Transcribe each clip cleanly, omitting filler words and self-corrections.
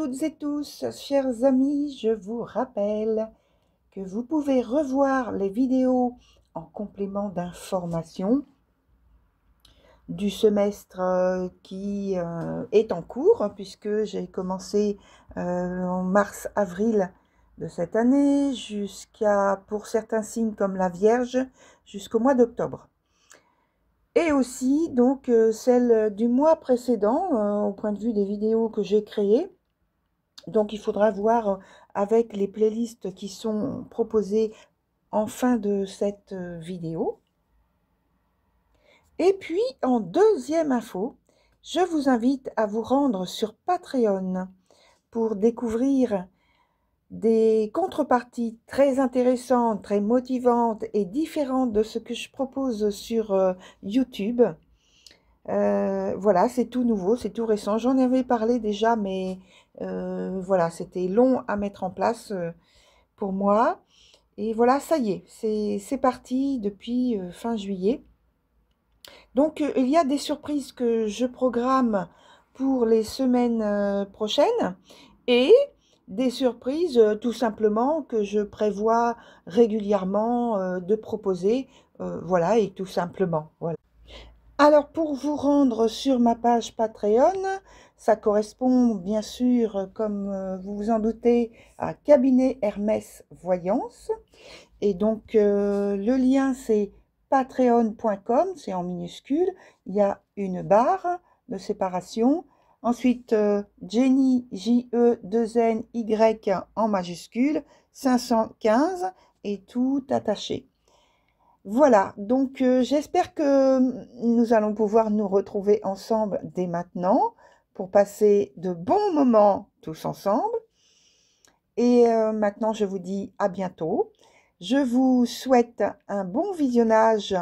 toutes et tous, chers amis, je vous rappelle que vous pouvez revoir les vidéos en complément d'information du semestre qui est en cours, puisque j'ai commencé en mars-avril de cette année, jusqu'à, pour certains signes comme la Vierge, jusqu'au mois d'octobre. Et aussi donc celle du mois précédent, au point de vue des vidéos que j'ai créées. Donc il faudra voir avec les playlists qui sont proposées en fin de cette vidéo. Et puis en deuxième info, je vous invite à vous rendre sur Patreon pour découvrir des contreparties très intéressantes, très motivantes et différentes de ce que je propose sur YouTube. Voilà, c'est tout nouveau, c'est tout récent. J'en avais parlé déjà, mais voilà, c'était long à mettre en place pour moi. Et voilà, ça y est, c'est parti depuis fin juillet. Donc, il y a des surprises que je programme pour les semaines prochaines et des surprises tout simplement que je prévois régulièrement de proposer. Voilà, et tout simplement, voilà. Alors, pour vous rendre sur ma page Patreon, ça correspond bien sûr, comme vous vous en doutez, à Cabinet Hermès Voyance. Et donc, le lien, c'est patreon.com, c'est en minuscule. Il y a une barre de séparation. Ensuite, Jenny, J-E-2-N-Y en majuscule, 515 et tout attaché. Voilà, donc j'espère que nous allons pouvoir nous retrouver ensemble dès maintenant pour passer de bons moments tous ensemble. Et maintenant, je vous dis à bientôt. Je vous souhaite un bon visionnage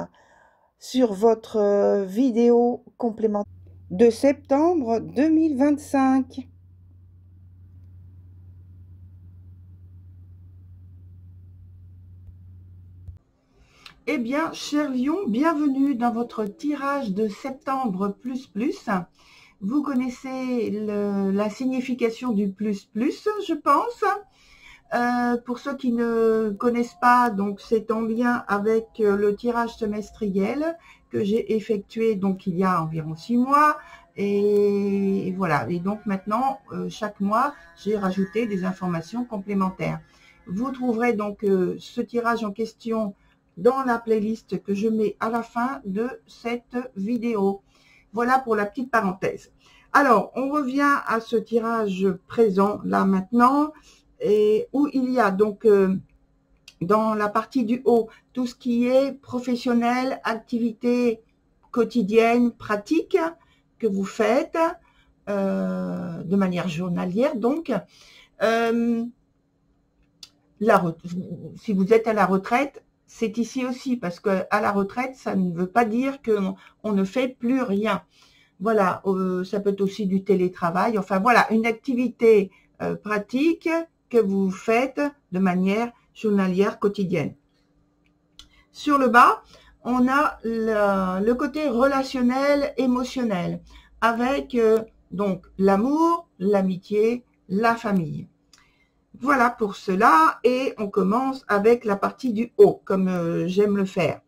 sur votre vidéo complémentaire de septembre 2025. Eh bien, cher Lion, bienvenue dans votre tirage de septembre plus. Vous connaissez la signification du plus, je pense. Pour ceux qui ne connaissent pas, donc c'est en lien avec le tirage semestriel que j'ai effectué donc il y a environ 6 mois. Et voilà. Et donc maintenant, chaque mois, j'ai rajouté des informations complémentaires. Vous trouverez donc ce tirage en question dans la playlist que je mets à la fin de cette vidéo. Voilà pour la petite parenthèse. Alors, on revient à ce tirage présent là maintenant, et où il y a donc dans la partie du haut tout ce qui est professionnel, activité quotidienne, pratique que vous faites de manière journalière. Donc, si vous êtes à la retraite, c'est ici aussi, parce que à la retraite, ça ne veut pas dire qu'on ne fait plus rien. Voilà, ça peut être aussi du télétravail. Enfin voilà, une activité pratique que vous faites de manière journalière quotidienne. Sur le bas, on a le côté relationnel, émotionnel, avec donc l'amour, l'amitié, la famille. Voilà pour cela, et on commence avec la partie du haut, comme j'aime le faire.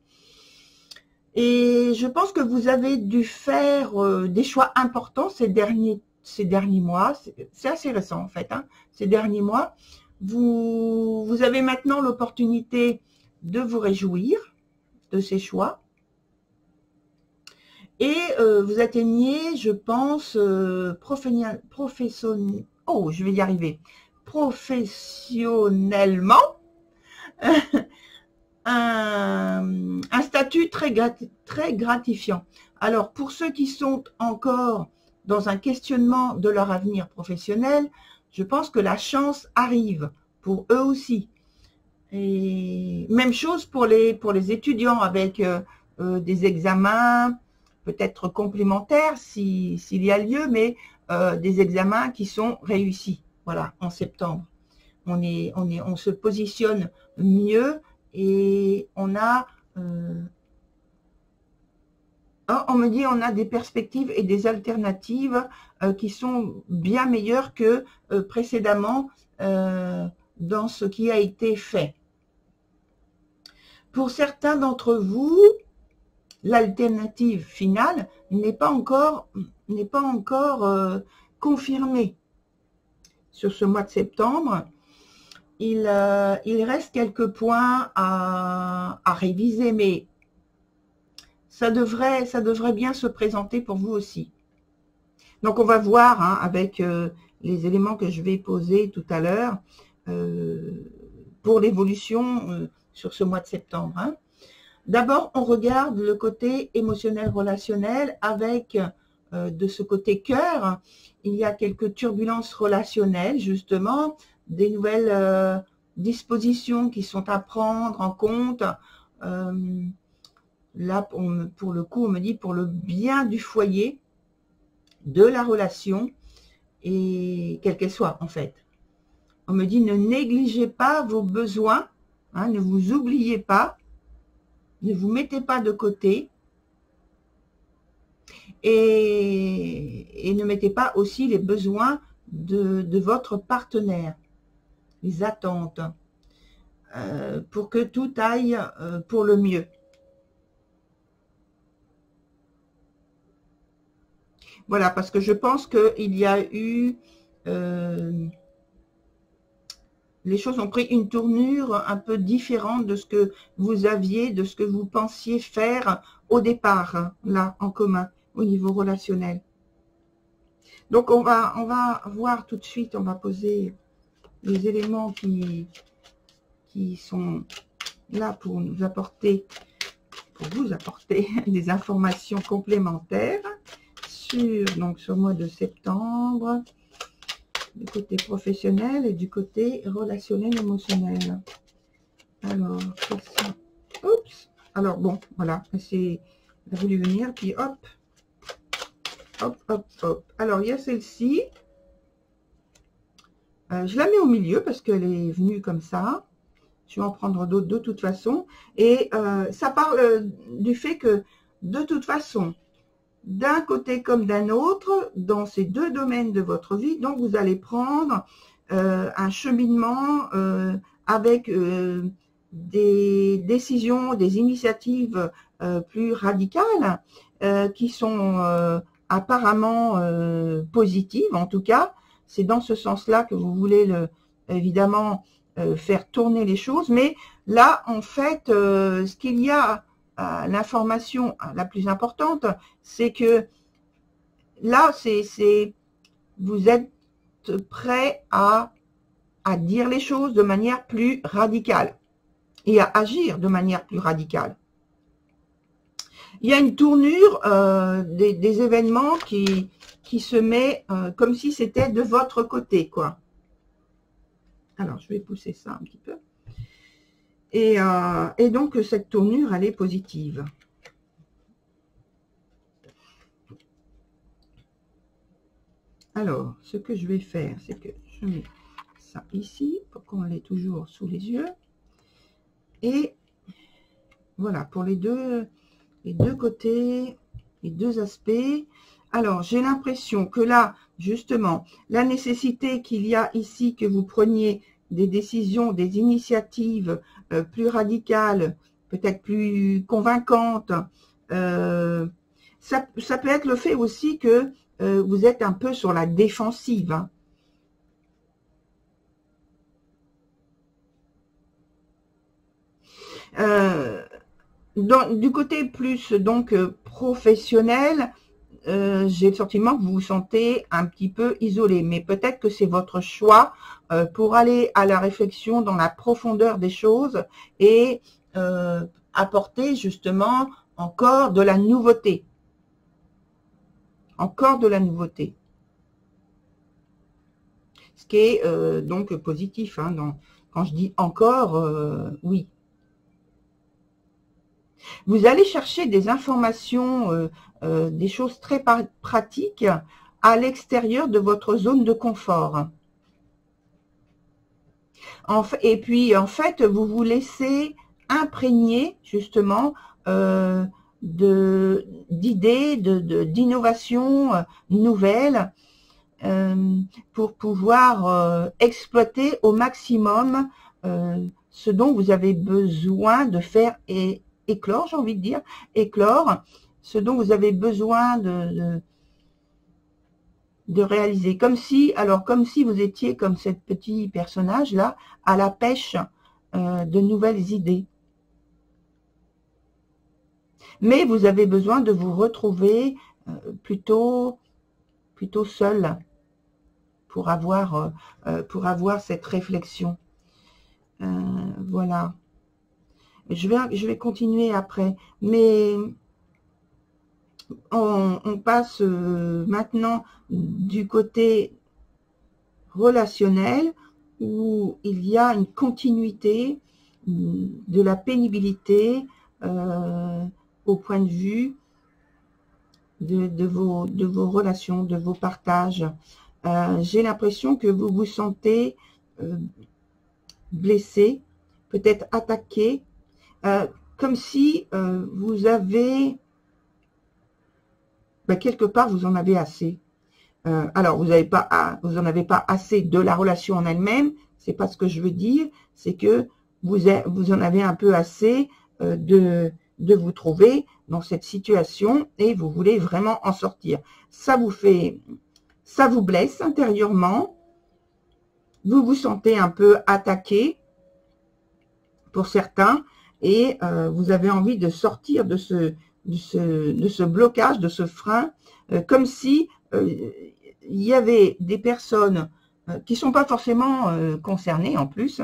Et je pense que vous avez dû faire des choix importants ces derniers mois. C'est assez récent en fait, hein, ces derniers mois. Vous avez maintenant l'opportunité de vous réjouir de ces choix. Et vous atteignez, je pense, professionnellement un statut très gratifiant. Alors, pour ceux qui sont encore dans un questionnement de leur avenir professionnel, je pense que la chance arrive pour eux aussi. Et même chose pour les étudiants, avec des examens peut-être complémentaires s'il y a lieu, mais des examens qui sont réussis. Voilà, en septembre. On se positionne mieux et on a On me dit on a des perspectives et des alternatives qui sont bien meilleures que précédemment dans ce qui a été fait. Pour certains d'entre vous, l'alternative finale n'est pas encore confirmée. Sur ce mois de septembre, il reste quelques points à réviser, mais ça devrait bien se présenter pour vous aussi. Donc, on va voir hein, avec les éléments que je vais poser tout à l'heure pour l'évolution sur ce mois de septembre. Hein. D'abord, on regarde le côté émotionnel relationnel avec de ce côté cœur. Il y a quelques turbulences relationnelles, justement, des nouvelles dispositions qui sont à prendre en compte. Là, pour le coup, on me dit pour le bien du foyer, de la relation, et quelle qu'elle soit, en fait. On me dit ne négligez pas vos besoins, hein, ne vous oubliez pas, ne vous mettez pas de côté, et ne mettez pas aussi les besoins de votre partenaire, les attentes, pour que tout aille pour le mieux. Voilà, parce que je pense qu'il y a eu... les choses ont pris une tournure un peu différente de ce que vous aviez, de ce que vous pensiez faire au départ, hein, là, en commun, au niveau relationnel. Donc, on va voir tout de suite, on va poser les éléments qui sont là pour vous apporter des informations complémentaires sur le mois de septembre, du côté professionnel et du côté relationnel émotionnel. Alors, oups, alors bon, voilà, c'est a voulu venir, puis hop, hop, hop, hop. Alors, il y a celle-ci. Je la mets au milieu parce qu'elle est venue comme ça. Je vais en prendre d'autres de toute façon. Et ça parle du fait que, de toute façon, d'un côté comme d'un autre, dans ces deux domaines de votre vie, donc vous allez prendre un cheminement avec des décisions, des initiatives plus radicales qui sont apparemment positives. En tout cas, c'est dans ce sens-là que vous voulez évidemment faire tourner les choses. Mais là, en fait, ce qu'il y a, l'information la plus importante, c'est que là, vous êtes prêt à dire les choses de manière plus radicale et à agir de manière plus radicale. Il y a une tournure des événements qui se met comme si c'était de votre côté, quoi. Alors, je vais pousser ça un petit peu. Et donc, cette tournure, elle est positive. Alors, ce que je vais faire, c'est que je mets ça ici, pour qu'on l'ait toujours sous les yeux. Et voilà, pour les deux côtés, les deux aspects. Alors, j'ai l'impression que là, justement, la nécessité qu'il y a ici que vous preniez des décisions, des initiatives plus radicales, peut-être plus convaincantes. Ça peut être le fait aussi que vous êtes un peu sur la défensive. Hein. Du côté plus donc professionnel, j'ai le sentiment que vous vous sentez un petit peu isolé, mais peut-être que c'est votre choix pour aller à la réflexion dans la profondeur des choses et apporter justement encore de la nouveauté. Encore de la nouveauté. Ce qui est donc positif. Hein, quand je dis encore, oui. Vous allez chercher des informations, des choses très pratiques à l'extérieur de votre zone de confort. Et puis, en fait, vous vous laissez imprégner, justement, d'idées, d'innovations nouvelles pour pouvoir exploiter au maximum ce dont vous avez besoin de faire éclore, j'ai envie de dire, éclore, ce dont vous avez besoin de réaliser. Comme si vous étiez comme ce petit personnage-là, à la pêche de nouvelles idées. Mais vous avez besoin de vous retrouver plutôt seul pour avoir cette réflexion. Voilà. Je vais continuer après. Mais on passe maintenant du côté relationnel où il y a une continuité de la pénibilité au point de vue de vos relations, de vos partages. J'ai l'impression que vous vous sentez blessé, peut-être attaqué, comme si vous avez, quelque part, vous en avez assez. Alors, vous en avez pas assez de la relation en elle-même, c'est pas ce que je veux dire, c'est que vous en avez un peu assez de vous trouver dans cette situation et vous voulez vraiment en sortir. Ça vous blesse intérieurement, vous vous sentez un peu attaqué pour certains et vous avez envie de sortir de ce blocage, de ce frein, comme si il y avait des personnes qui sont pas forcément concernées en plus,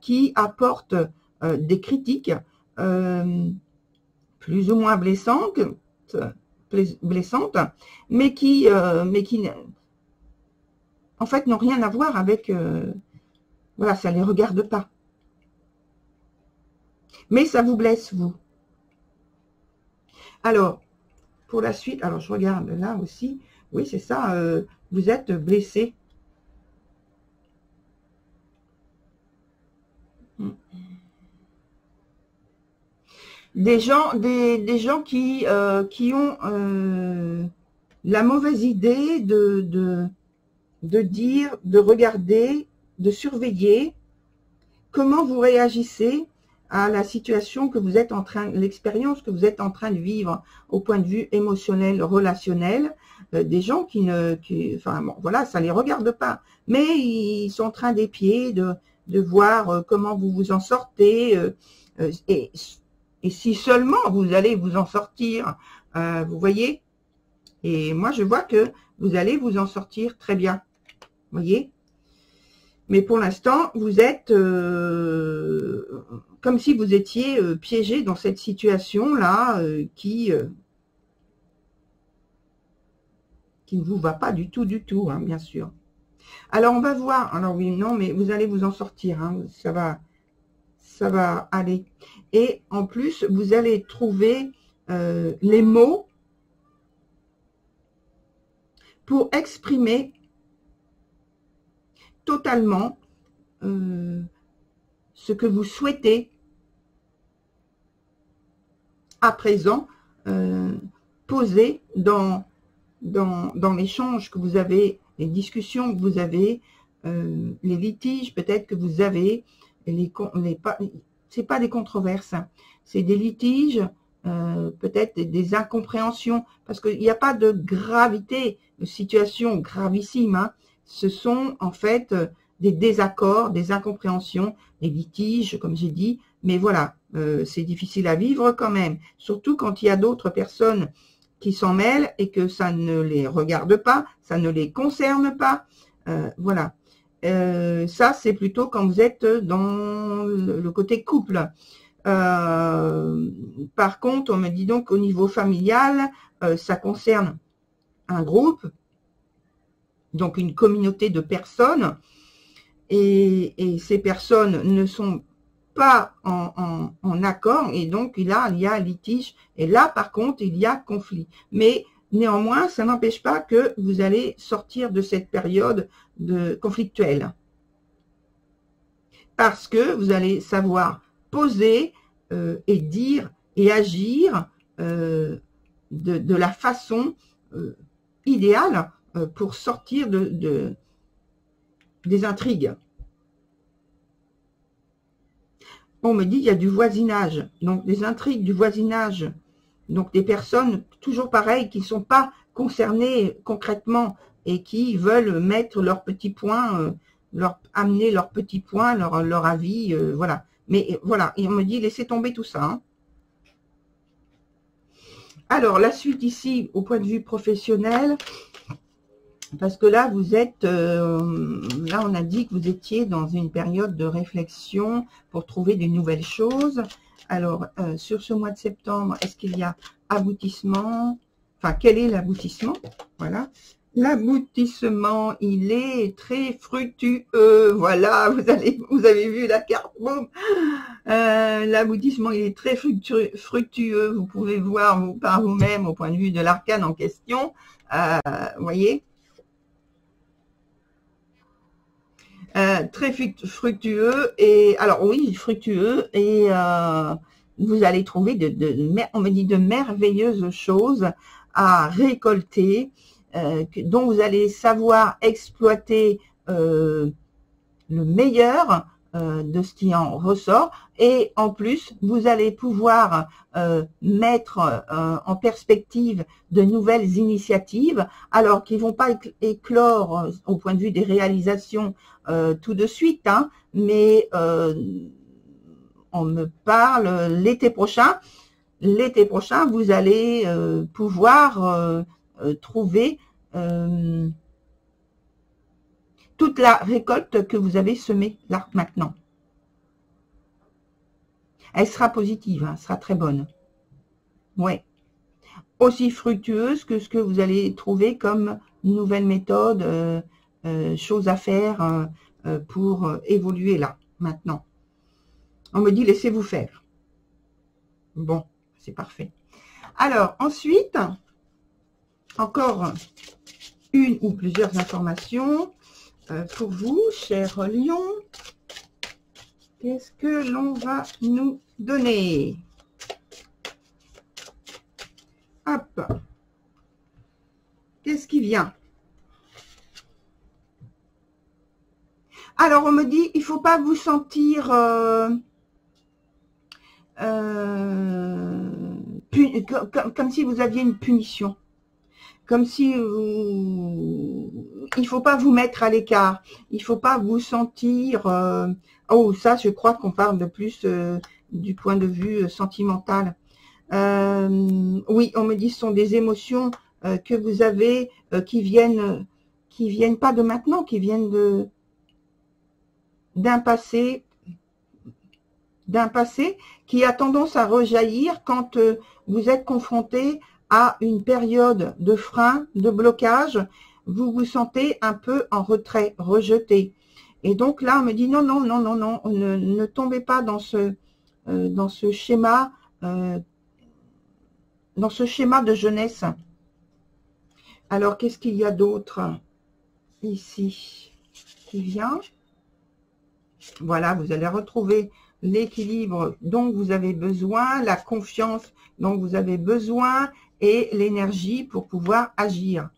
qui apportent des critiques plus ou moins blessantes, mais qui en fait n'ont rien à voir avec, voilà, ça les regarde pas. Mais ça vous blesse, vous. Alors, pour la suite, alors je regarde là aussi, oui c'est ça, vous êtes blessé. Des gens qui ont la mauvaise idée de dire, de regarder, de surveiller comment vous réagissez à la situation que vous êtes en train, l'expérience que vous êtes en train de vivre au point de vue émotionnel, relationnel, des gens enfin bon, voilà, ça les regarde pas, mais ils sont en train d'épier, de voir comment vous vous en sortez, et si seulement vous allez vous en sortir, vous voyez. Et moi je vois que vous allez vous en sortir très bien, vous voyez. Mais pour l'instant, vous êtes comme si vous étiez piégé dans cette situation-là qui ne vous va pas du tout, hein, bien sûr. Alors, on va voir. Alors oui, non, mais vous allez vous en sortir. Hein, ça va aller. Et en plus, vous allez trouver les mots pour exprimer totalement ce que vous souhaitez à présent poser dans l'échange que vous avez, les discussions que vous avez, les litiges peut-être que vous avez, c'est pas des controverses, hein, c'est des litiges, peut-être des incompréhensions, parce qu'il n'y a pas de gravité, de situation gravissime, hein. Ce sont en fait des désaccords, des incompréhensions, des litiges, comme j'ai dit, mais voilà, c'est difficile à vivre quand même, surtout quand il y a d'autres personnes qui s'en mêlent et que ça ne les regarde pas, ça ne les concerne pas, voilà. Ça, c'est plutôt quand vous êtes dans le côté couple. Par contre, on me dit donc au niveau familial, ça concerne un groupe, donc une communauté de personnes, et ces personnes ne sont pas en accord, et donc là, il y a litige, et là, par contre, il y a conflit. Mais néanmoins, ça n'empêche pas que vous allez sortir de cette période conflictuelle. Parce que vous allez savoir poser et dire et agir de la façon idéale pour sortir des intrigues. On me dit il y a du voisinage, donc des intrigues du voisinage, donc des personnes toujours pareilles qui ne sont pas concernées concrètement et qui veulent mettre leurs petits points, amener leurs petits points, leur avis, voilà. Mais voilà, et on me dit laissez tomber tout ça. Hein. Alors la suite ici au point de vue professionnel, parce que là vous êtes, là on a dit que vous étiez dans une période de réflexion pour trouver des nouvelles choses. Alors sur ce mois de septembre, est-ce qu'il y a aboutissement? Enfin, quel est l'aboutissement? Voilà. L'aboutissement, il est très fructueux. Voilà, vous avez vu la carte. Boum. L'aboutissement, il est très fructueux. Vous pouvez voir par vous-même au point de vue de l'arcane en question. Vous voyez, très fructueux. Et alors oui, fructueux. Et vous allez trouver on me dit de merveilleuses choses à récolter. Dont vous allez savoir exploiter le meilleur de ce qui en ressort, et en plus vous allez pouvoir mettre en perspective de nouvelles initiatives, alors qui vont pas éclore au point de vue des réalisations tout de suite, hein, mais on me parle l'été prochain, vous allez pouvoir trouver toute la récolte que vous avez semée là maintenant. Elle sera positive, hein, elle sera très bonne. Ouais. Aussi fructueuse que ce que vous allez trouver comme nouvelle méthode, chose à faire pour évoluer là maintenant. On me dit laissez-vous faire. Bon, c'est parfait. Alors ensuite, encore une ou plusieurs informations pour vous, chers lions. Qu'est-ce que l'on va nous donner? Hop. Qu'est-ce qui vient? Alors, on me dit, il ne faut pas vous sentir comme si vous aviez une punition. Comme si il ne faut pas vous mettre à l'écart, il ne faut pas vous sentir oh, ça je crois qu'on parle de plus du point de vue sentimental. Oui, on me dit ce sont des émotions que vous avez qui viennent pas de maintenant, qui viennent d'un passé qui a tendance à rejaillir quand vous êtes confronté à une période de frein, de blocage, vous vous sentez un peu en retrait, rejeté. Et donc là, on me dit non, non, non, non, non, ne tombez pas dans ce schéma, de jeunesse. Alors, qu'est-ce qu'il y a d'autre ici qui vient? Voilà, vous allez retrouver l'équilibre dont vous avez besoin, la confiance dont vous avez besoin, et l'énergie pour pouvoir agir.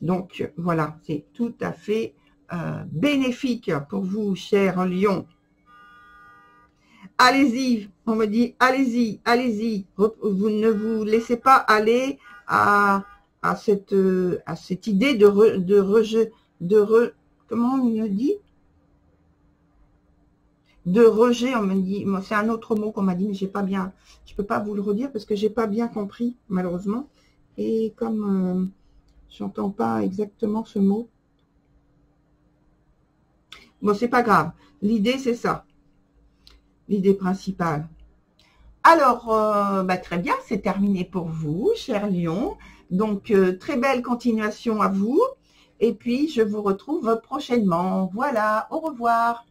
Donc, voilà, c'est tout à fait bénéfique pour vous, chers lions. Allez-y, on me dit, allez-y, allez-y. Vous ne vous laissez pas aller à cette idée de rejet, comment on me dit? De rejet, on me dit, c'est un autre mot qu'on m'a dit, mais j'ai pas bien, je peux pas vous le redire parce que j'ai pas bien compris, malheureusement. Et comme j'entends pas exactement ce mot. Bon, c'est pas grave. L'idée, c'est ça. L'idée principale. Alors, très bien, c'est terminé pour vous, chers lions. Donc, très belle continuation à vous. Et puis, je vous retrouve prochainement. Voilà, au revoir.